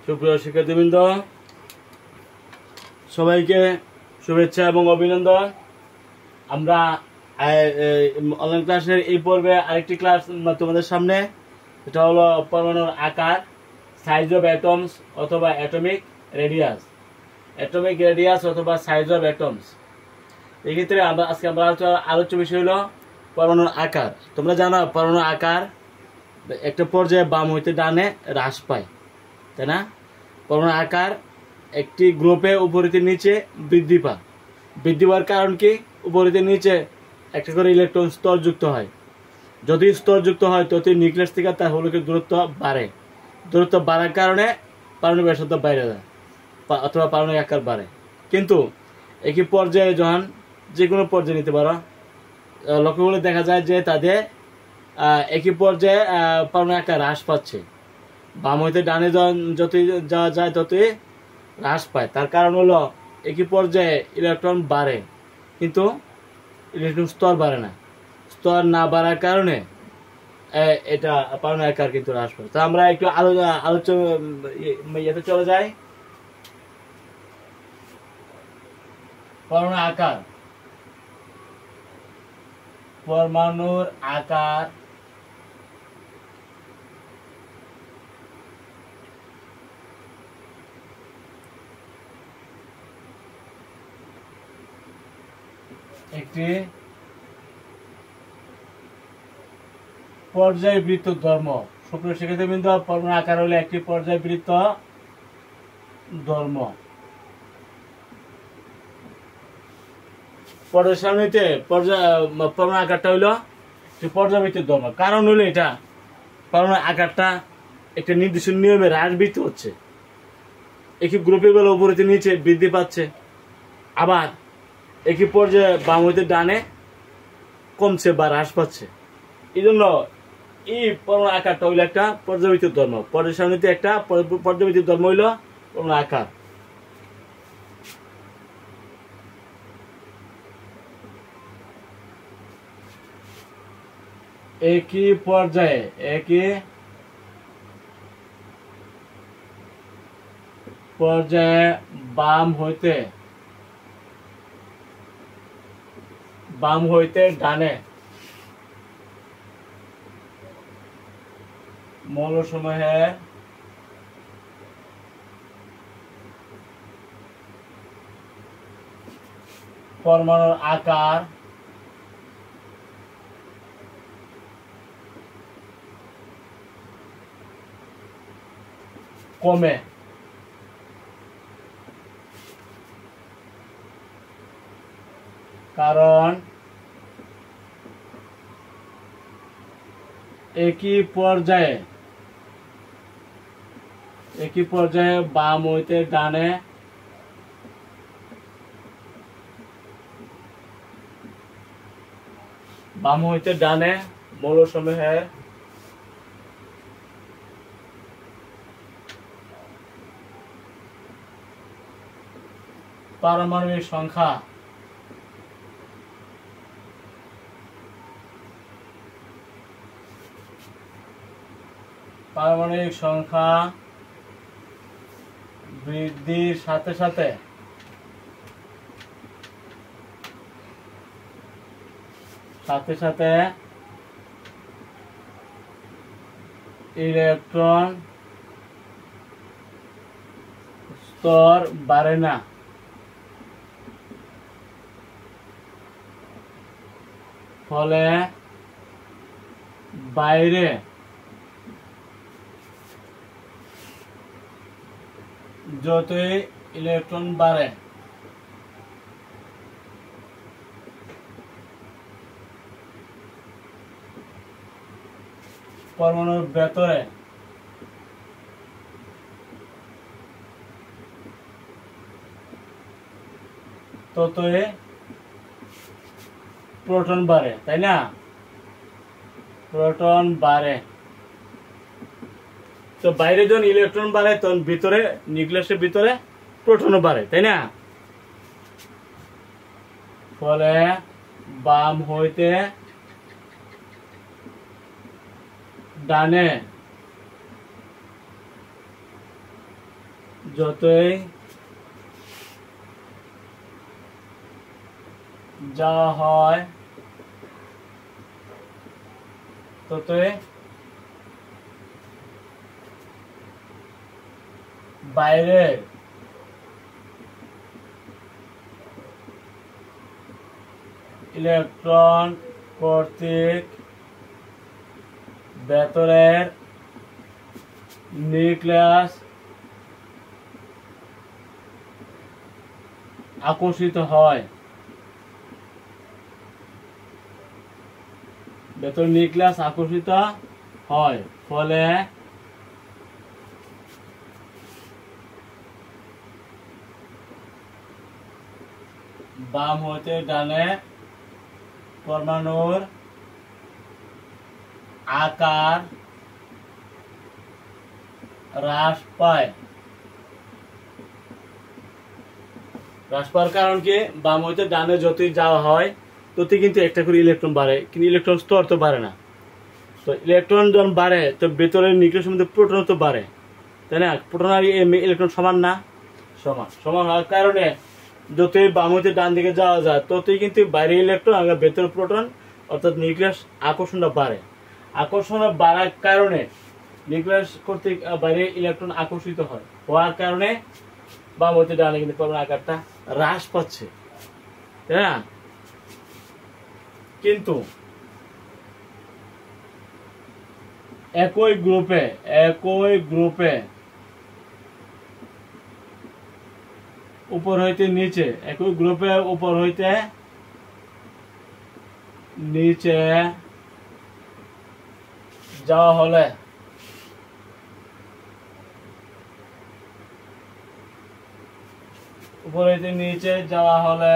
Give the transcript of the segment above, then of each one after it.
সুপ্রিয় শিক্ষার্থীবৃন্দ, সবাইকে শুভেচ্ছা এবং অভিনন্দন। আমরা অনলাইন ক্লাসের এই পর্বে আরেকটি ক্লাস তোমাদের সামনে, এটা হলো পরমাণুর আকার, সাইজ অফ অ্যাটমস অথবা অ্যাটমিক রেডিয়াস, অথবা সাইজ অফ অ্যাটমস। এক্ষেত্রে আজকে আমরা আলোচ্য বিষয় হলো পরমাণুর আকার। তোমরা জানো পরমাণুর আকার একটা পর্যায়ে বাম হইতে ডানে হ্রাস পায়, তাই না? পরমাণুর আকার একটি গ্রুপে উপরিতে নিচে বৃদ্ধি পাওয়ার কারণ কি? উপরিতে নিচে একটা করে ইলেকট্রন স্তর যুক্ত হয়। যদি স্তর যুক্ত হয় ততই নিউক্লিয়াস থেকে তার হোলকের দূরত্ব বাড়ে। দূরত্ব বাড়ার কারণে পারমাণবিক ব্যাসার্ধ বাইরে যায় অথবা পারমাণবিক আকার বাড়ে। কিন্তু একই পর্যায়ে যখন যে কোনো পর্যায়ে নিতে পারো, লক্ষ্য করলে দেখা যায় যে তাদের একই পর্যায়ে পারমাণবিক আকার হ্রাস পাচ্ছে। বাম হইতে ডানে যতই যাওয়া যায় ততই হ্রাস পায়। তার কারণ হলো একই পর্যায়ে ইলেকট্রন বাড়ে কিন্তু ইলেকট্রন স্তর বাড়ে না। স্তর না বাড়ার কারণে এটা পারমাণবিক আকার কিন্তু হ্রাস পায়। তো আমরা একটু ইয়েতে চলে যাই। পরমাণুর আকার একটি পর্যায়বৃত্ত ধর্ম। সুপ্রিয় শিক্ষার্থীবৃন্দ, পরমাণুর আকার হলো একটি পর্যায়বৃত্ত ধর্ম। পরমাণুর আকারটা হইলো একটি পর্যায়বৃত্ত ধর্ম। কারণ হলো এটা পরমাণুর আকারটা একটা নির্দিষ্ট নিয়মে হ্রাসবৃত্ত হচ্ছে। একই গ্রুপে গুলো উপরে নিচে বৃদ্ধি পাচ্ছে, আবার একই পর্যায়ে বাম হইতে ডানে কমছে বা হ্রাস পাচ্ছে। এই জন্য এই পরমাণুর আকারটা হইলো একটা পর্যায়বৃত্ত ধর্ম। পর্যায়সারণীতে একটা পর্যায়বৃত্ত ধর্ম হইলো পরমাণুর আকার। একই পর্যায়ে বাম হইতে ডানে মৌলসমূহের পরমাণুর আকার কমে। কারণ একই পর্যায়ে বাম হইতে ডানে মৌলসমূহের পারমাণবিক সংখ্যা বৃদ্ধির সাথে সাথে ইলেকট্রন স্তর বাড়ে না। ফলে বাইরে যতই ইলেকট্রন বাড়ে পরমাণুর ভেতরে ততই প্রোটন বাড়ে, তাই না? প্রোটন বাড়ে। তো বাইরে যখন ইলেকট্রন বাড়ে তখন ভিতরে নিউক্লিয়াসের ভিতরে প্রোটনও বাড়ে, তাই না? ফলে বাম হইতে ডানে যতই যাওয়া হয় ততই বাইরের ইলেকট্রন কর্তৃক ভেতরের নিউক্লিয়াস আকর্ষিত হয়। ভেতর নিউক্লিয়াস আকর্ষিত হয়, ফলে বাম হতে ডানে পরমাণুর আকার হ্রাস পায়। হ্রাস পাওয়ার কারণ কি, বাম হতে ডানে যতই যাওয়া হয় ততই কিন্তু একটা করে ইলেকট্রন বাড়ে, কিন্তু ইলেকট্রন স্তর তো বাড়ে না। তো ইলেকট্রন যখন বাড়ে তো ভেতরের নিউক্লিয়াসের মধ্যে প্রোটন তো বাড়ে, তাই না? প্রোটন আর ইলেকট্রন সমান না? সমান। সমান হওয়ার কারণে যতই বাম হতে ডান দিকে যাওয়া যায় ততই কিন্তু বাইরে ইলেকট্রন আর ভেতরে প্রোটন অর্থাৎ নিউক্লিয়াস আকর্ষণটা বাড়ে। আকর্ষণ বাড়ার কারণে নিউক্লিয়াস কর্তৃক বাইরে ইলেকট্রন আকর্ষিত হয়, হওয়ার কারণে বাম হতে ডানে কিন্তু পরমাণুর আকারটা হ্রাস পাচ্ছে, তাই না? কিন্তু একই গ্রুপে উপর হইতে নিচে, একই গ্রুপে উপর হইতে নিচে যাওয়া হলে উপর হইতে নিচে যাওয়া হলে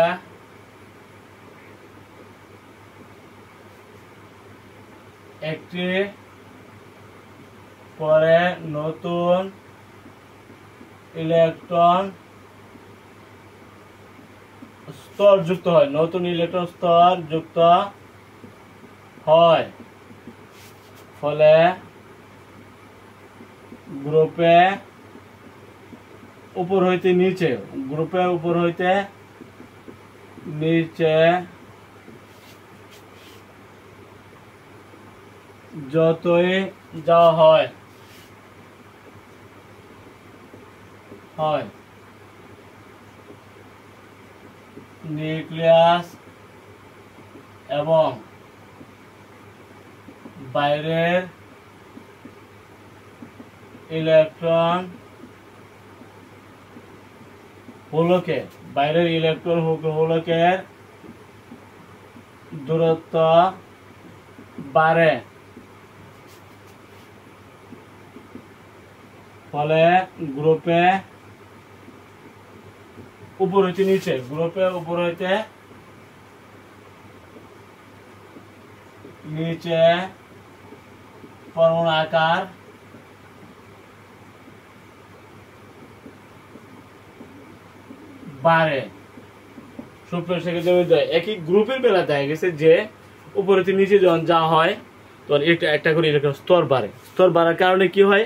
একটি পরে নতুন ইলেকট্রন স্তর যুক্ত হয়, নতুন ইলেকট্রন স্তর যুক্ত হয়, ফলে গ্রুপে উপর হইতে নিচে যতই যাওয়া হয় নিউক্লিয়াস এবং বাইরের ইলেকট্রন হোলকের দূরত্ব বাড়ে, ফলে গ্রুপে উপর হইতে নিচে পরমাণু আকার বাড়ে। সুপ্রিয় শিক্ষার্থী, একই গ্রুপের বেলা দেখা গেছে যে উপর হইতে নিচে যখন যাওয়া হয় তখন একটা করে ইলেকট্রন স্তর বাড়ে। স্তর বাড়ার কারণে কি হয়,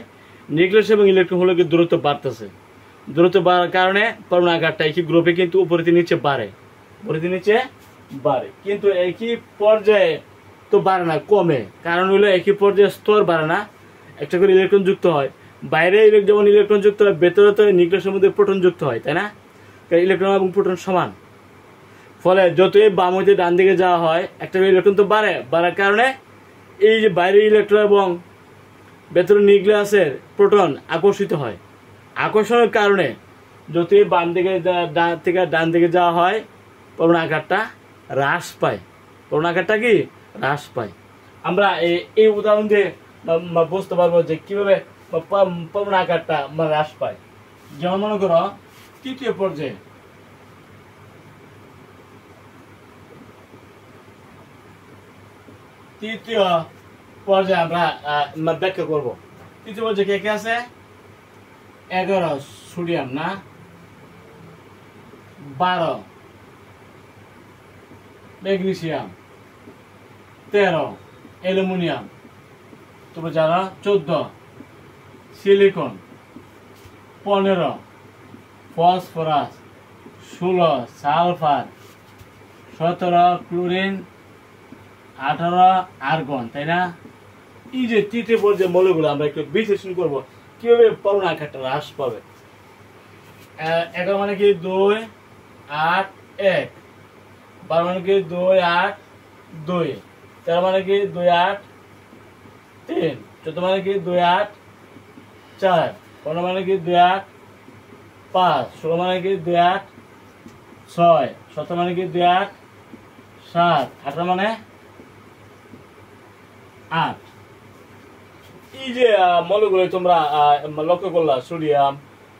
নিউক্লিয়াস এবং ইলেকট্রন হলোকে দূরত্ব বাড়তেছে। দূরত্ব বাড়ার কারণে পরমাণু আকারটা একই গ্রুপে কিন্তু উপর হইতে নিচে বাড়ে, কিন্তু একই পর্যায়ে তো বাড়ে না, কমে। কারণ হলো একই পর্যায়ে স্তর বাড়ে না, একটা করে ইলেকট্রন যুক্ত হয়। বাইরে যেমন ইলেকট্রন যুক্ত হয়, ভেতরে তো নিউক্লিয়াসের মধ্যে প্রোটন যুক্ত হয়, তাই না? ইলেকট্রন এবং প্রোটন সমান, ফলে যতই বাম হইতে ডান দিকে যাওয়া হয় একটা করে ইলেকট্রন তো বাড়ার কারণে এই যে বাইরের ইলেকট্রন এবং ভেতরের নিউক্লিয়াসের প্রোটন আকর্ষিত হয়। আকর্ষণের কারণে যতই বাম দিকে থেকে ডান দিকে যাওয়া হয় পরমাণু আকারটা হ্রাস পায়। আমরা এই উদাহরণ দিয়ে বুঝতে পারবো যে কিভাবে পরমাণু আকারটা হ্রাস পায়। যেমন মনে করো তৃতীয় পর্যায়ে আমরা ব্যাখ্যা করব। তৃতীয় পর্যায়ে কে আছে? 11 সোডিয়াম, না 12 ম্যাগনেসিয়াম, 13 অ্যালুমিনিয়াম, তোমরা জানো 14 silicon, 15 phosphorus, 16 sulphur, 17 chlorine, 18 argon, তাই না? এই যে তৃতীয় পর্যায়ের মৌলগুলো আমরা একটু বিশ্লেষণ করব কিভাবে পরমাণু আকারটা হ্রাস পাবে। 11 মানে কি 2 8 1, 12 মানে কি 2 8 2, 13 মানে কি 2 8 3, 14 মানে কি 2 8 4, 15 মানে কি 2 8 5, 16 মানে কি 2 8 6, 17 মানে কি 2 8 7, 18 মানে 8। এই যে মৌলগুলো তোমরা লক্ষ্য করলা, sodium,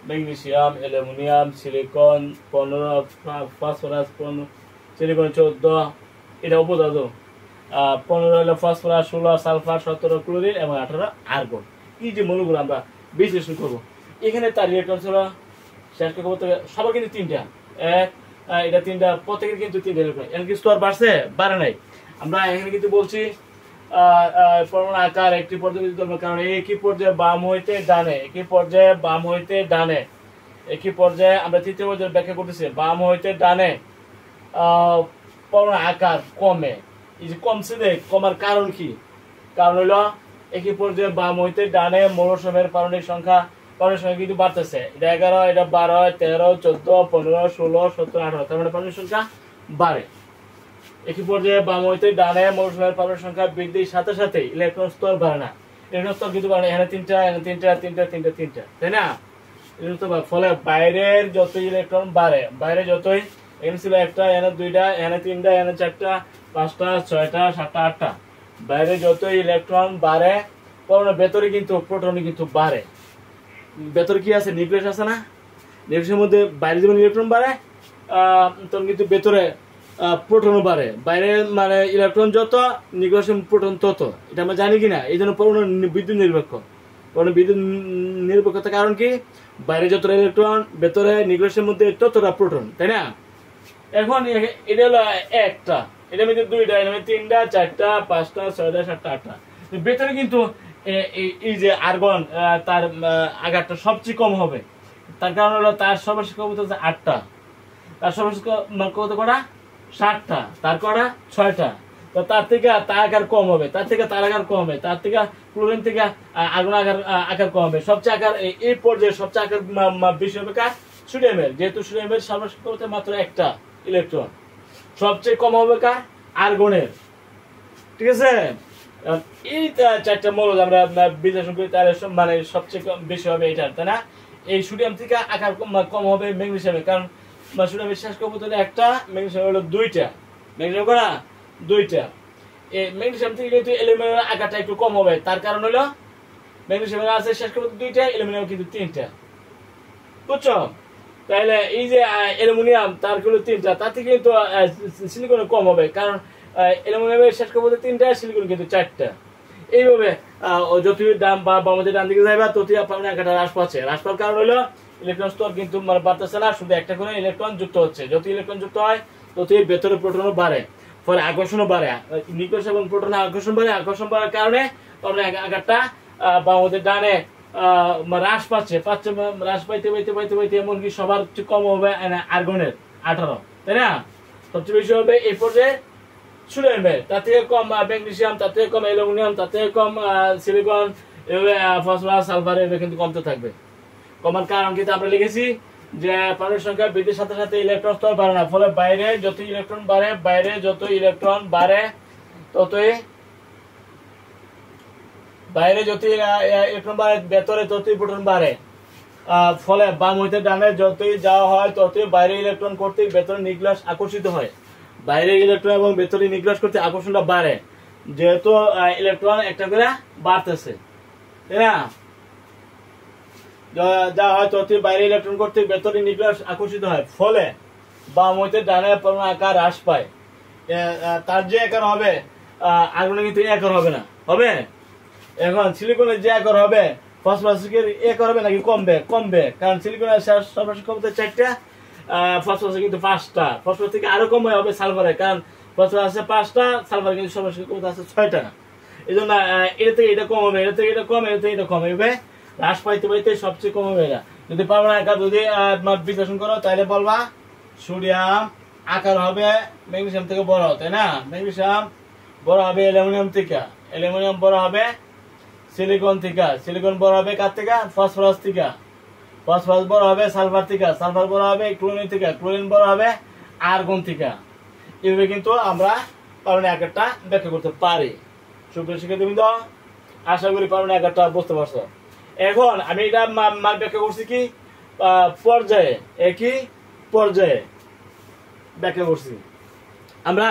magnesium, aluminium, silicon 15, phosphorus 15, silicon 14, এটা উপদাদ, 15 হলো ফসফরাস, 16 সালফার, 17 ক্লোরিন এবং 18 আর্গন। এই যে মৌলগুলো আমরা বিশ্লেষণ করব। এখানে তার রিয়েক্টর ছিল শেষ করতে সবার কিন্তু 3টা, এটা 3টা, প্রত্যেকের কিন্তু 3টা ইলেকট্রন। এখানে কি স্তর বাড়ছে? বাড়ে নাই। আমরা এখানে কিন্তু বলছি পরমাণু আকার একটি পর্যায়ে, কারণ একই পর্যায়ে বাম হইতে ডানে, একই পর্যায়ে বাম হইতে ডানে, একই পর্যায়ে আমরা তৃতীয় পর্যায়ে ব্যাখ্যা করতেছি, বাম হইতে ডানে পরমাণু আকার কমে। এই যে কমছে, কমার কারণ কি? কারণ হলো একই পর্যায়ে বাম হইতে ডানে মৌলসমূহের পারমাণবিক সংখ্যা কিন্তু বাড়তেছে। এটা 11, এটা 12, 13, 14, 15, 16, 17, 18, তার মানে পারমাণবিক সংখ্যা বাড়ে। একই পর্যায়ে বাম হইতে ডানে মৌলসমূহের পারমাণবিক সংখ্যা বৃদ্ধির সাথে সাথে ইলেকট্রন স্তর বাড়ে না। ইলেকট্রন স্তর কিন্তু বাড়ে, এখানে 3টা, এখানে 3টা, 3টা, 3টা, 3টা, তাই না? ফলে বাইরের যতই ইলেকট্রন বাড়ে, বাইরে যতই, এখানে ছিল 1টা, এখানে 2টা, এখানে 3টা, এখানে 4টা, 5টা, 6টা, 7টা, 8টা, বাইরে যতই ইলেকট্রন বাড়ে, পরমাণুর ভেতরে কিন্তু প্রোটন কিন্তু বাড়ে। ভেতরে কি আছে? নিউক্লিয়াস আছে না? নিউক্লিয়াসের মধ্যে বাইরে যেমন ইলেকট্রন বাড়ে, তখন কিন্তু ভেতরে প্রোটনও বাড়ে। বাইরে মানে ইলেকট্রন যত, নিউক্লিয়াসের প্রোটন তত। এটা আমরা জানি কিনা? এই জন্য পরমাণু বিদ্যুৎ নিরপেক্ষ। পরমাণু বিদ্যুৎ নিরপেক্ষতার কারণ কি? বাইরে যতটা ইলেকট্রন, ভেতরে নিউক্লিয়াসের মধ্যে ততটা প্রোটন, তাই না? এখন এটা হলো একটা, এটা মধ্যে 2টা, এর মধ্যে 3টা, 4টা, 5টা, 6টা, 7টা, 8টা। ভেতরে কিন্তু এই যে আর্গন, তার আঘাতটা সবচেয়ে কম হবে। তার কারণ হলো তার সর্বশেষ ক্ষমতা হচ্ছে 8টা, তার সর্বশেষ ক্ষমতা কটা? 7টা, তার কটা? 6টা। তো তার থেকে তার আকার কম হবে, তার থেকে তার আকার কম হবে, তার থেকে ক্লোরিন থেকে আগুন আকার কম হবে। সবচেয়ে আকার এই পর্যায়ে সবচেয়ে আকার বেশি হবে কার? সোডিয়ামের। যেহেতু সোডিয়ামের সর্বশেষ ক্ষমতা মাত্র 1টা ইলেকট্রন। সবচেয়ে কম হবে কার? আর্গনের। ঠিক আছে? এই 4টা মৌল আমরা বিশ্লেষণ করি, তার মানে সবচেয়ে বেশি হবে এটা, তাই না? এই সোডিয়াম থেকে আকার কম হবে ম্যাগনেসিয়ামের, কারণ সোডিয়ামের শেষ ক্ষমতা হলো 1টা, ম্যাগনেসিয়াম হলো 2টা। ম্যাগনেসিয়াম করা 2টা। এই ম্যাগনেসিয়াম থেকে কিন্তু অ্যালুমিনিয়ামের আকারটা একটু কম হবে। তার কারণ হলো ম্যাগনেসিয়ামের আছে শেষ ক্ষমতা 2টা, অ্যালুমিনিয়াম কিন্তু 3টা। বুঝছো? তাহলে এই যে অ্যালুমিনিয়াম, তার হলো 3টা, তার থেকে কিন্তু সিলিকন কম হবে, কারণ অ্যালুমিনিয়ামের শেষ ক্ষমতা 3টা, সিলিকন কিন্তু 4টা। এইভাবে যতই দাম বা বামদের ডান দিকে যাবে, ততই আপনার আকারটা হ্রাস পাচ্ছে। হ্রাস পাওয়ার কারণ হলো ইলেকট্রন স্তর কিন্তু বাড়তেছে না, শুধু একটা করে ইলেকট্রন যুক্ত হচ্ছে। যত ইলেকট্রন যুক্ত হয় ততই ভেতরে প্রোটনও বাড়ে, ফলে আকর্ষণও বাড়ে। নিউক্লিয়াস এবং প্রোটনের আকর্ষণ বাড়ে, আকর্ষণ বাড়ার কারণে আকারটা বামদের ডানে হ্রাস পাচ্ছে, হ্রাস পাইতে পাইতে পাইতে পাইতে এমনকি সবার কম হবে আর্গনের 18, তাই না? সবচেয়ে বেশি হবে এই পর্যায়ে সোডিয়ামের, তার থেকে কম ম্যাগনেসিয়াম, তার থেকে কম অ্যালুমিনিয়াম, তার থেকে কম সিলিকন, ফসফরাস, সালফার, এগুলো কিন্তু কমতে থাকবে। কমার কারণ কিন্তু আমরা লিখেছি যে পারমাণবিক সংখ্যা বৃদ্ধির সাথে সাথে ইলেকট্রন স্তর বাড়ে না। ফলে বাইরে যত ইলেকট্রন বাড়ে, বাইরে যত ইলেকট্রন বাড়ে ততই, বাইরে যত ইলেকট্রন বাড়ে, ভেতরে ততই প্রোটন বাড়ে। ফলে বাম হইতে ডানে যতই যাওয়া হয় ততই বাইরে ইলেকট্রন কর্তৃক ভেতরে নিউক্লিয়াস আকর্ষিত হয়। বাইরে ইলেকট্রন এবং ভেতরে নিউক্লিয়াস করতে আকর্ষণটা বাড়ে, যেহেতু ইলেকট্রন একটা করে বাড়তেছে, তাই না? যা হয় ততই বাইরে ইলেকট্রন কর্তৃক ভেতরে নিউক্লিয়াস আকর্ষিত হয়। ফলে বাম হইতে ডানে পরমাণু আকার হ্রাস পায়। তার যে আকার হবে, আগুনে কিন্তু আকার হবে না, হবে? এখন সিলিকনের যে আকার হবে, ফসফরাসের আকার হবে নাকি কমবে? কমবে, কারণ সিলিকনের সর্বশেষ ক্ষমতা 4টা, ফসফরাসের কিন্তু 5টা। ফসফরাস থেকে আরো কম হবে সালফারে, কারণ ফসফরাস আছে 5টা, সালফার কিন্তু সর্বশেষ ক্ষমতা আছে 6টা। এই জন্য এটা থেকে এটা কম হবে, এটা থেকে এটা কম, এটা থেকে এটা কম হবে, হ্রাস পাইতে পাইতে সবচেয়ে কম হবে এটা। যদি পারমাণবিক আকার যদি বিশ্লেষণ করো তাহলে বলবা সোডিয়াম আকার হবে ম্যাগনেসিয়াম থেকে বড়, তাই না? ম্যাগনেসিয়াম বড় হবে অ্যালুমিনিয়াম থেকে, অ্যালুমিনিয়াম বড় হবে সিলিকন থেকে, সিলিকন বড় হবে কার থেকে? ফসফরাস থেকে, ফসফরাস বড় হবে সালফার থেকে, সালফার বড় হবে ক্লোরিন থেকে, ক্লোরিন বড় হবে আর্গন থেকে। এইভাবে কিন্তু আমরা পারমাণবিক আকারটা ব্যাখ্যা করতে পারি। সুপ্রিয় শিক্ষার্থীবৃন্দ, আশা করি পারমাণবিক আকারটা বুঝতে পারছো। এখন আমি এটা ব্যাখ্যা করছি কি পর্যায়ে, একই পর্যায়ে ব্যাখ্যা করছি। আমরা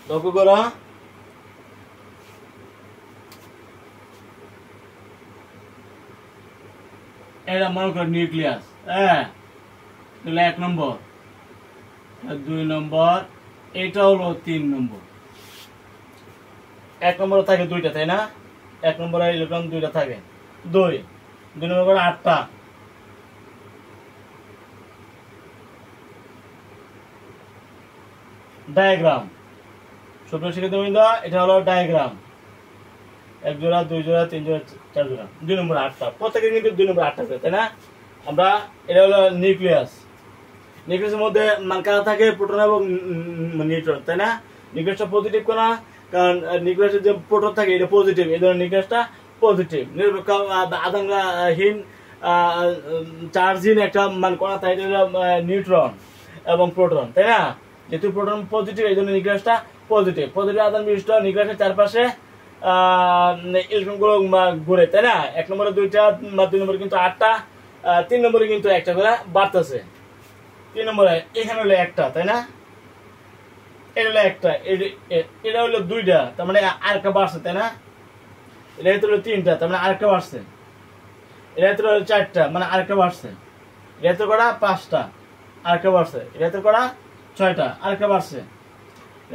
লক্ষ্য করো, এটা মনে করো নিউক্লিয়াস, হ্যাঁ, 1 নম্বর, 2 নম্বর, এটা হলো 3 নম্বর। 1 নম্বরে থাকে 2টা, তাই না? 1 নম্বরে ইলেকট্রন 2টা থাকে, 2 নম্বর করে 8টা, ডায়াগ্রাম। সুপ্রিয় শিক্ষার্থীবৃন্দ, এটা হলো ডায়াগ্রাম, 1 জোড়া, 2 জোড়া, 3 জোড়া, 4 জোড়া, 2 নম্বর 8টা, প্রত্যেকে কিন্তু 2 নম্বর 8টা, তাই না? আমরা এটা হলো নিউক্লিয়াস। নিউক্লিয়াসের মধ্যে কারা থাকে? প্রোটন এবং নিউট্রন, তাই না? নিউক্লিয়াসটা পজিটিভ কোনা, কারণ নিউক্লিয়াসের যে প্রোটন থাকে এটা পজিটিভ, এই ধরনের নিউক্লিয়াসটা পজিটিভ। নিরপেক্ষ আধানহীন চার্জহীন একটা কণা থাকে, এটা নিউট্রন এবং প্রোটন, তাই না? যেহেতু প্রোটন পজিটিভ এই জন্য নিউক্লিয়াসটা পজিটিভ। পজিটিভ আধান বিশিষ্ট নিউক্লিয়াসের চারপাশে ইলেকট্রন গুলো ঘুরে, তাই না? 1 নম্বরে 2টা, 2 নম্বরে কিন্তু 8টা, 3 নম্বরে কিন্তু 1টা করে বাড়তেছে। 3 নম্বরে এখানে হলো 1টা, তাই না? এটা হলো 1টা, এটা হলো 2টা, তার মানে আরেকটা বাড়ছে, তাই না? এটা হলো 3টা, তার মানে আরেকটা বাড়ছে। এটা হলো 4টা, মানে আরেকটা বাড়ছে। এটা করা 5টা, আরেকটা বাড়ছে। এটা করা 6টা, আরেকটা বাড়ছে।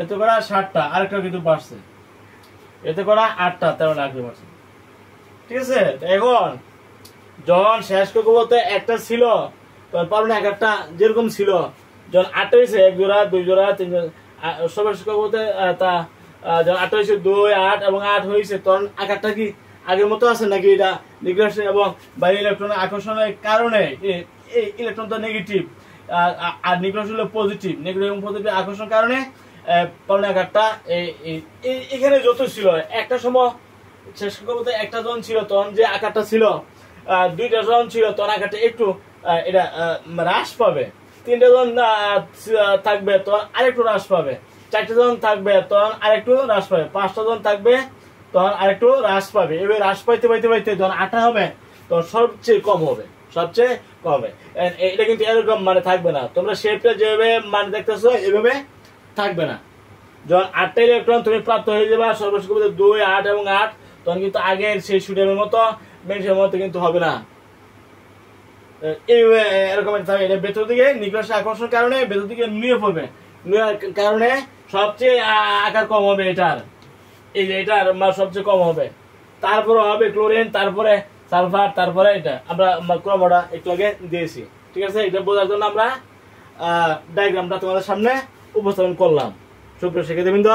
এটা করা 7টা, আরেকটা কিন্তু বাড়ছে। এতে করা 8টা, তার মানে আরেকটা বাড়ছে। ঠিক আছে? এখন যখন শেষ করবো বলতে 1টা ছিল, তখন পারমাণবিক আকারটা যেরকম ছিল, যখন 8টা হয়েছে 1 জোড়া, 2 জোড়া, 3 জোড়া, সবার শেষ করবো বলতে তা যখন 8টা হয়েছে 2, 8 এবং 8 হয়েছে, তখন আকারটা কি আগের মতো আছে নাকি? এটা নিউক্লিয়াস এবং বাইরের ইলেকট্রনের আকর্ষণের কারণে এই ইলেকট্রন তো নেগেটিভ আর নিউক্লিয়াস হলো পজিটিভ, নেগেটিভ এবং পজিটিভ আকর্ষণের কারণে পারমাণবিক আকারটা এখানে যত ছিল, একটা সময় শেষ করতে 1টা জন ছিল, তখন যে আকারটা ছিল, 2টা জন ছিল, তখন আকারটা একটু এটা হ্রাস পাবে। 3টা জন থাকবে, তখন আরেকটু হ্রাস পাবে। 4টা জন থাকবে, তখন আরেকটু হ্রাস পাবে। 5টা জন থাকবে, তখন আরেকটু হ্রাস পাবে। এবার হ্রাস পাইতে পাইতে পাইতে যখন 8টা হবে, তখন সবচেয়ে কম হবে, সবচেয়ে কম হবে। এটা কিন্তু এরকম থাকবে না, তোমরা শেপটা যেভাবে দেখতেছো এভাবে থাকবে না। যখন 8টা ইলেকট্রন তুমি প্রাপ্ত হয়ে যাবে সর্বশেষ 2, 8 এবং 8, তখন কিন্তু আগের সেই সোডিয়ামের মতো ম্যাগনেসিয়ামের মতো কিন্তু হবে না। এরকম থাকবে। এটা ভেতর দিকে নিউক্লিয়াসের আকর্ষণের কারণে ভেতর দিকে নুয়ে পড়বে, নুয়ার কারণে সবচেয়ে আকার কম হবে এটার, এই যে এটার সবচেয়ে কম হবে। তারপরে হবে ক্লোরিন, তারপরে সালফার, তারপরে এটা আমরা ক্রমটা একটু আগে দিয়েছি। ঠিক আছে? এটা বোঝার জন্য আমরা ডায়াগ্রামটা তোমাদের সামনে উপস্থাপন করলাম। সুপ্রিয় শিক্ষার্থীবৃন্দ,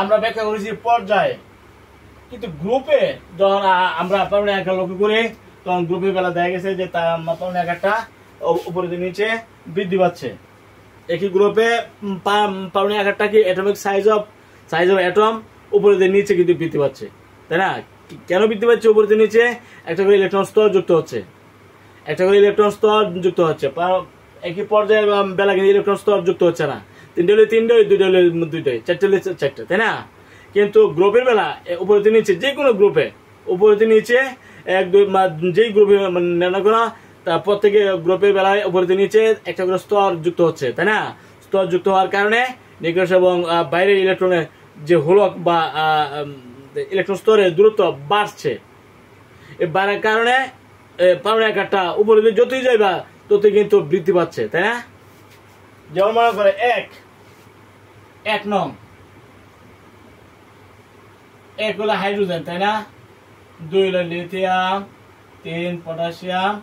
আমরা ব্যাখ্যা করেছি পর্যায়ে, কিন্তু গ্রুপে যখন আমরা পারমাণবিক আকার লক্ষ্য করি, তখন গ্রুপের বেলা দেখা গেছে যে পারমাণবিক আকারটা উপরে নিচে বৃদ্ধি পাচ্ছে। একই গ্রুপে পারমাণবিক আকারটা কি অ্যাটমিক সাইজ অফ অ্যাটম উপরে নিচে কিন্তু বৃদ্ধি পাচ্ছে, তাই না? কেন বৃদ্ধি পাচ্ছে? উপরে নিচে একটা করে ইলেকট্রন স্তর যুক্ত হচ্ছে, একটা করে ইলেকট্রন স্তর যুক্ত হচ্ছে। একই পর্যায়ে বেলা কিন্তু ইলেকট্রন স্তর যুক্ত হচ্ছে না। 3টে হলে 3টাই, 2টা হলে 2টাই, 4টে হলে 4টা, তাই না? কিন্তু গ্রুপের বেলা উপরে নিচে যে কোনো গ্রুপে উপরে নিচে 1, 2 যেই গ্রুপে নেওয়া করা, তার প্রত্যেকে গ্রুপের বেলায় উপরে নিচে একটা করে স্তর যুক্ত হচ্ছে, তাই না? স্তর যুক্ত হওয়ার কারণে নিউক্লিয়াস এবং বাইরের ইলেকট্রনের যে হোলক বা ইলেকট্রন স্তরের দূরত্ব বাড়ছে। এই বাড়ার কারণে পারমাণবিক আকারটা উপরে যতই যাইবা ততই কিন্তু বৃদ্ধি পাচ্ছে, তাই না? যেমন মনে করে 1 নং 1 হলো হাইড্রোজেন, তাই না? 2 হলো লিথিয়াম, 3 পটাশিয়াম,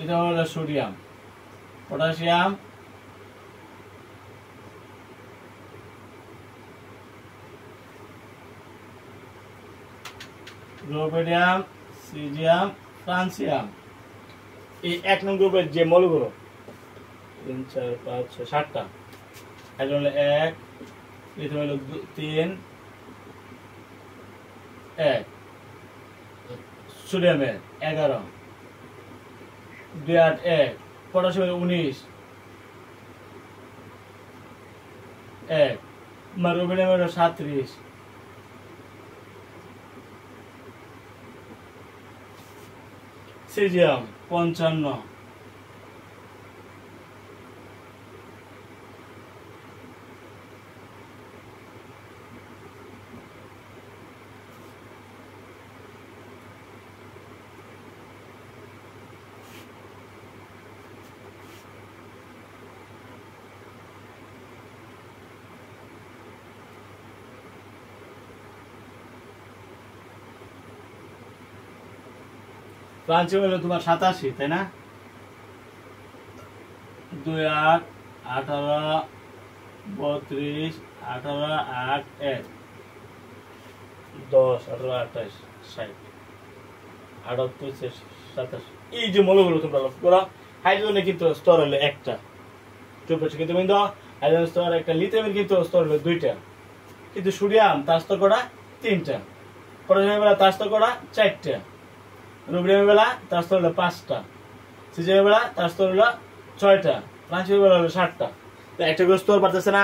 এটা হলো সোডিয়াম, পটাশিয়াম, রোবেডিয়াম, সিজিয়াম, ফ্রান্সিয়াম। এই 1 নং গ্রুপের যে মৌলগুলো 3 4 5 6 7টা, এটা হলো 1, এটা হলো 3 1, সোডিয়ামের 11, 2 8 1, পটাশিয়ামের 19 1, রোবেডিয়ামের 37, সিজিয়াম 55, ফ্রান্সিয়াম হলো তোমার 87, তাই না? 2 8 18 32 18 8 1 10 18 28 60 38 27। এই যে মৌলগুলো তোমরা লক্ষ্য করো, হাইড্রোজেনের কিন্তু স্তর হলো একটা, কিন্তু হাইড্রোজেন স্তর একটা, লিথিয়ামের কিন্তু স্তর হলো 2টা, কিন্তু সোডিয়াম তার স্তর করা 3টা, পটাশিয়ামের বেলা তার স্তর করা 4টা, রোবেডিয়ামের বেলা তার স্তর হলো 5টা, সিজিয়ামের বেলা তার স্তর হলো 6টা, ফ্রান্সিয়ামের বেলা হলো 7টা। তো একটা করে স্তর পারতেছে না,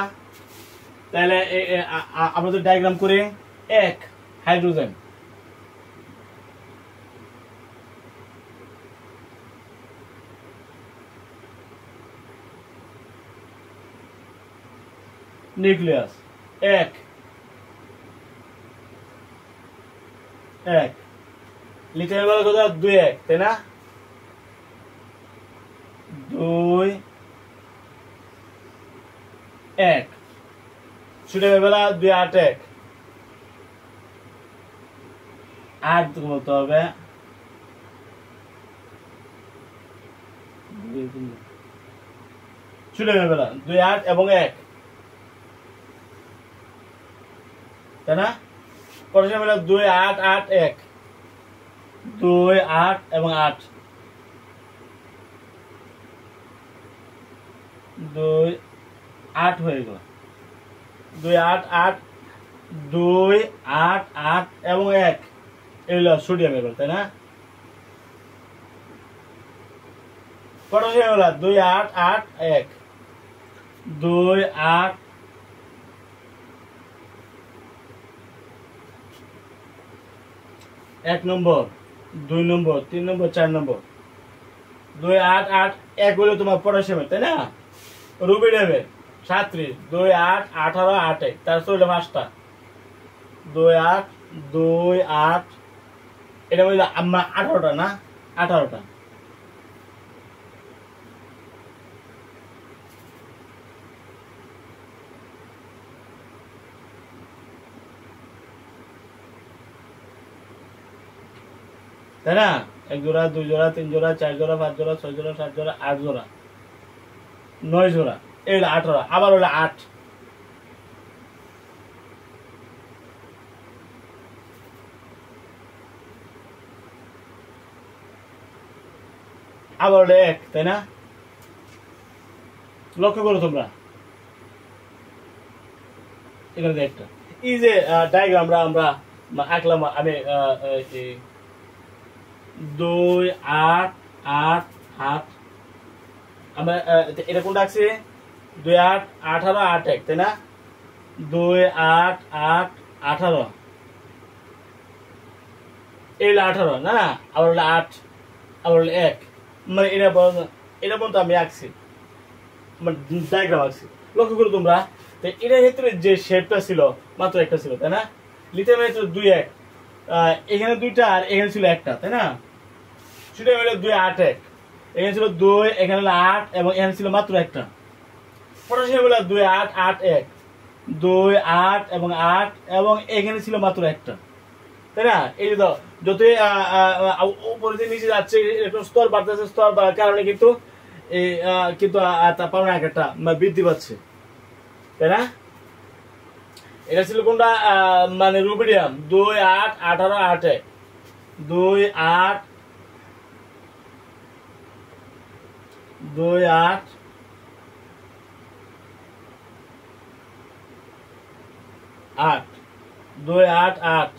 তাহলে আমরা তো ডায়াগ্রাম করি। 1 হাইড্রোজেন, নিউক্লিয়াস 1 1, লিথিয়ামের বেলা কত 2 1, তাই না? 2 1, সোডিয়ামের বেলা 2 8 1, 8 বলতে হবে, সোডিয়ামের বেলা 2 8 এবং 1, তাই না? পটাশিয়ামের বেলা 2 8 8 1, 2 8 এবং 8, 2 8 হয়ে গেল, 2 8 8, 2 8 8 এবং 1, এগুলো সোডিয়ামের বেলা, তাই না? পটাশিয়ামের বেলা 2 8 8 1, 2 8 1 নম্বর, 2 নম্বর, 3 নম্বর, 4 নম্বর, 2 8 8 1 হলো তোমার পটাশিয়ামের, তাই না? রোবেডিয়ামের 37, 2 8 18 8 1, তার হলো 5টা, 2 8 2 8, এটা বললো আমরা 18টা না, 18টা। তাই না? 1 জোড়া, 2 জোড়া, 3 জোড়া, 4 জোড়া, 5 জোড়া, 6 জোড়া, 7 জোড়া, 8 জোড়া, 9 জোড়া, এই হলো 18, আবার হলো 8, আবার হলো 1, তাই না? লক্ষ্য করো তোমরা, এখানে একটা এই যে ডায়াগ্রাম আমরা আঁকলাম, আমি 2 8 8 8, আমরা এটা কোনটা আঁকছি? 2 8 18 8 1, তাই না? 2 8 8 18, এই হলো 18 না, আবার হলো 8, আবার হলো 1, মানে এটা পর্যন্ত আমি আঁকছি, মানে ডায়াগ্রাম আঁকছি। লক্ষ্য করো তোমরা, তো এটার ক্ষেত্রে যে শেপটা ছিল মাত্র একটা ছিল, তাই না? লিথিয়ামের ক্ষেত্রে 2 1, এখানে 2টা আর এখানে ছিল একটা, তাই না? সেটা হলো 2 8 1, এখানে ছিল 2, এখানে হলো 8 এবং এখানে ছিল মাত্র একটা। পটাশিয়াম হলো 2 8 8 1, 2 8 এবং 8 এবং এখানে ছিল মাত্র একটা। তাই না? এই যে যতই উপরে নিচে যাচ্ছে ইলেকট্রন স্তর বাড়তেছে, স্তর বাড়ার কারণে কিন্তু এই কিন্তু তার পারমাণবিক আকারটা বৃদ্ধি পাচ্ছে, তাই না? এটা ছিল কোনটা? মানে রুবিডিয়াম 2 8 18 8 2 8 2 8 8 2 8 8।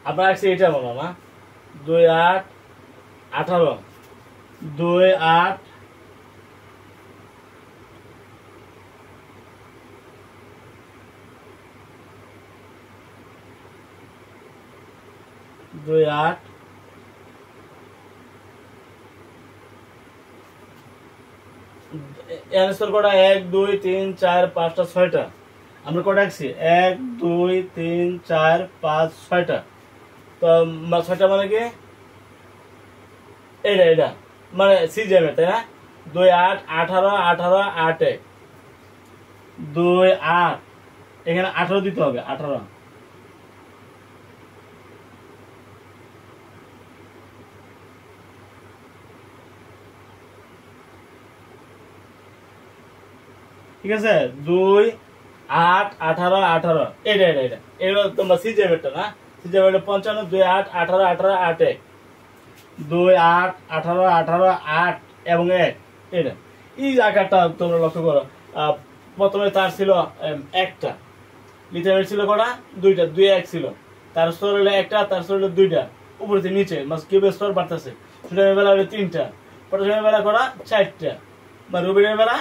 আপনার আছে এটা বলো না, 2 8 18 2 8 2 8 অ্যান্সার কটা? 1 2 3 4 5টা 6টা। আমরা কটা রাখছি? 1 2 3 4 5 6টা। তো 6টা মানে কি? এটা মানে সিজিএম, তাই না? 2 8 18 18 8 2 8, এখানে 18 দিতে হবে, 18। ঠিক আছে? 2 8 18 18, এটা তোমার সিজিএম এটা না? সিজিএম এটা 55 2 8 18 18 8 2 8 18 18 8 এবং 1। এটা এই আকারটা তোমরা লক্ষ্য করো। প্রথমে তার ছিল একটা, লিথিয়ামের ছিল কটা? দুইটা, 2 1 ছিল। তার স্তর হলো একটা, তার স্তর হলো দুইটা, উপরে থেকে নিচে কিউবের স্তর বাড়তেছে। সোডিয়ামের বেলা হলো 3টা, পটাশিয়ামের বেলা কটা? 4টা, বা রুবিডিয়ামের বেলা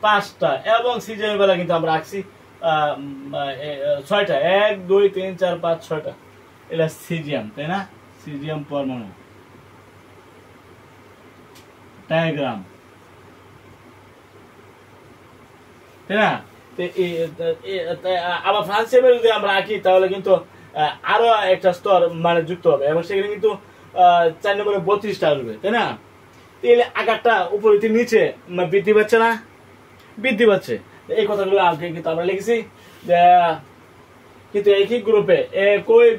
5টা, এবং সিজিএমের বেলা কিন্তু আমরা রাখছি 6টা। 1 2 3 4 5 6টা। এটা সিজিএম, তাই না? সিজিএম পরমাণু ডায়াগ্রাম, তাই না? আবার ফ্রান্সিয়ামে যদি আমরা আঁকি তাহলে কিন্তু আরো একটা স্তর মানে যুক্ত হবে, এবং সেখানে কিন্তু 4 নম্বরে 32টা আসবে, তাই না? তাহলে আকারটা উপরে নিচে বৃদ্ধি পাচ্ছে না? বৃদ্ধি পাচ্ছে। এই কথাগুলো আগে কিন্তু আমরা লিখেছি যে কিন্তু একই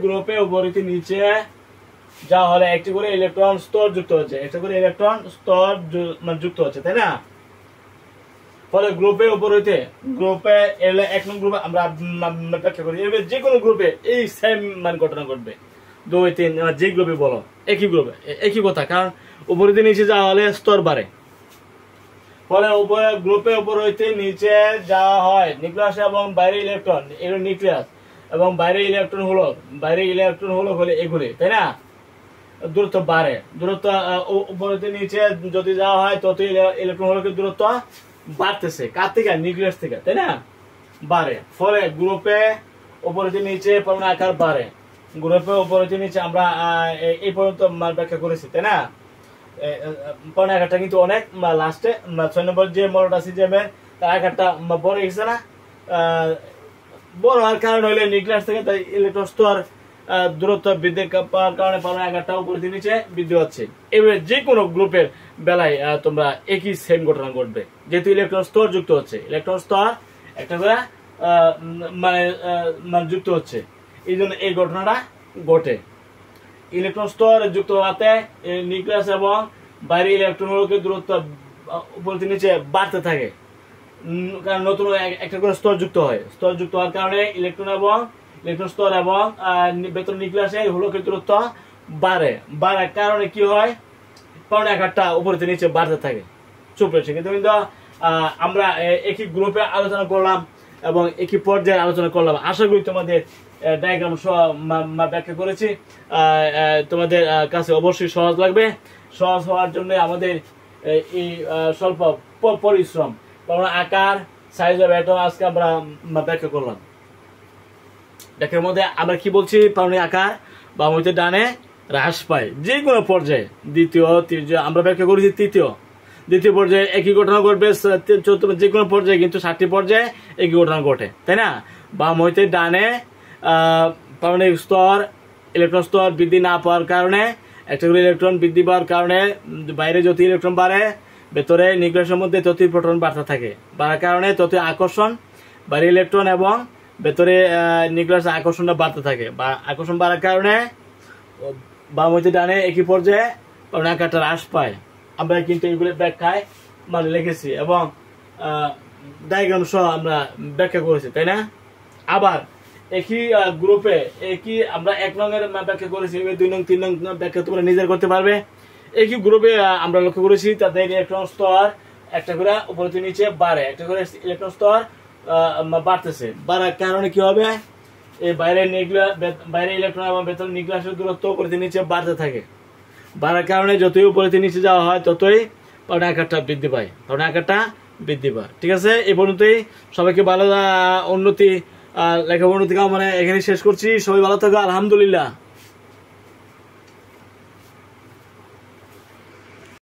গ্রুপে উপরে নিচে যা হলে একটি করে ইলেকট্রন স্তর যুক্ত হচ্ছে, একটা করে ইলেকট্রন স্তর যুক্ত হচ্ছে, তাই না? ফলে গ্রুপে উপর হইতে গ্রুপে এলে এক নং গ্রুপে আমরা ব্যাখ্যা করি, এবার যে কোনো গ্রুপে এই সেম মানে ঘটনা ঘটবে। 2 3 যে গ্রুপে বলো একই গ্রুপে একই কথা, কারণ উপরে নিচে যাওয়া হলে স্তর বাড়ে। ফলে উপরে গ্রুপে উপর হইতে নিচে যাওয়া হয় নিউক্লিয়াস এবং বাইরে ইলেকট্রন, এগুলো নিউক্লিয়াস এবং বাইরে ইলেকট্রন হলো হলে এগুলি, তাই না? দূরত্ব বাড়ে, দূরত্ব উপর হইতে নিচে যদি যাওয়া হয় তত ইলেকট্রন হলো দূরত্ব বাড়তেছে। কার থেকে? নিউক্লিয়াস থেকে, তাই না? বাড়ে। ফলে গ্রুপে উপর হইতে নিচে পরমাণু আকার বাড়ে। গ্রুপে উপর হইতে নিচে আমরা এই পর্যন্ত ব্যাখ্যা করেছি, তাই না? পরমাণু আকারটা কিন্তু অনেক লাস্টে 6 নম্বর যে মডেলটা সিজিএমের তার আকারটা বড় গেছে না? বড় হওয়ার কারণ হইলে নিউক্লিয়াস থেকে তাই ইলেকট্রন স্তর দূরত্ব বৃদ্ধি পাওয়ার কারণে পরমাণু আকারটা উপরে নিচে বৃদ্ধি হচ্ছে। এবারে যে কোনো গ্রুপের বেলায় তোমরা একই সেম ঘটনা ঘটবে, যেহেতু ইলেকট্রন স্তর যুক্ত হচ্ছে, ইলেকট্রন স্তর একটা করে মানে যুক্ত হচ্ছে, এই জন্য এই ঘটনাটা ঘটে। ইলেকট্রন স্তর যুক্ত হওয়াতে নিউক্লিয়াস এবং বাইরে ইলেকট্রনগুলোকে দূরত্ব উপরে নিচে বাড়তে থাকে, কারণ নতুন একটা করে স্তর যুক্ত হয়। স্তর যুক্ত হওয়ার কারণে ইলেকট্রন স্তর এবং ভেতর নিউক্লিয়াসে হোলকের দূরত্ব বাড়ার কারণে কি হয়? পরমাণু আকারটা উপরে নিচে বাড়তে থাকে। চুপড়েছে কিন্তু আমরা একই গ্রুপে আলোচনা করলাম এবং একই পর্যায়ে আলোচনা করলাম। আশা করি তোমাদের ডায়াগ্রাম ব্যাখ্যা করেছি, তোমাদের কাছে অবশ্যই সহজ লাগবে। সহজ হওয়ার জন্য আমাদের এই স্বল্প পরিশ্রম পরমাণু আকার, সাইজ অফ অ্যাটম আজকে আমরা ব্যাখ্যা করলাম। ব্যাখ্যার মধ্যে আমরা কি বলছি, পরমাণু আকার বাম হইতে ডানে হ্রাস পায় যে কোনো পর্যায়ে। দ্বিতীয়, তৃতীয়, আমরা ব্যাখ্যা করেছি দ্বিতীয় পর্যায়ে একই ঘটনা ঘটবে, চতুর্থ যে কোনো পর্যায়ে, কিন্তু 7টি পর্যায়ে একই ঘটনা ঘটে, তাই না? বাম হইতে ডানে পারমাণবিক স্তর, ইলেকট্রন স্তর বৃদ্ধি না পাওয়ার কারণে, একটা করে ইলেকট্রন বৃদ্ধি পাওয়ার কারণে বাইরে যত ইলেকট্রন বাড়ে, ভেতরে নিউক্লিয়াসের মধ্যে ততই প্রোটন বাড়তে থাকে, বাড়ার কারণে ততই আকর্ষণ, বাইরে ইলেকট্রন এবং ভেতরে নিউক্লিয়াসের আকর্ষণটা বাড়তে থাকে, বা আকর্ষণ বাড়ার কারণে বাম হইতে ডানে একই পর্যায়ে পরমাণু আকারটা হ্রাস পায়। আমরা কিন্তু এগুলো ব্যাখ্যায় মানে লিখেছি এবং ডায়াগ্রাম সহ আমরা ব্যাখ্যা করেছি, তাই না? আবার একই গ্রুপে একই আমরা 1 নংয়ের ব্যাখ্যা করেছি, 2 নং 3 নং ব্যাখ্যা তোমরা নিজের করতে পারবে। একই গ্রুপে আমরা লক্ষ্য করেছি তাদের ইলেকট্রন স্তর একটা করে উপরে থেকে নিচে বাড়ে, একটা করে ইলেকট্রন স্তর বাড়তেছে। বাড়ার কারণে কি হবে, এই বাইরে ইলেকট্রন এবং ভেতরে নিউক্লিয়াসের দূরত্ব উপরে থেকে নিচে বাড়তে থাকে। বাড়ার কারণে যতই উপরে থেকে নিচে যাওয়া হয় ততই পরমাণু আকারটা বৃদ্ধি পায়, ঠিক আছে? এই পর্যন্তই। সবাইকে ভালো উন্নতি লেখাপড়া উন্নতি কামনা এখানে শেষ করছি। সবাই ভালো থাকো, আলহামদুলিল্লাহ।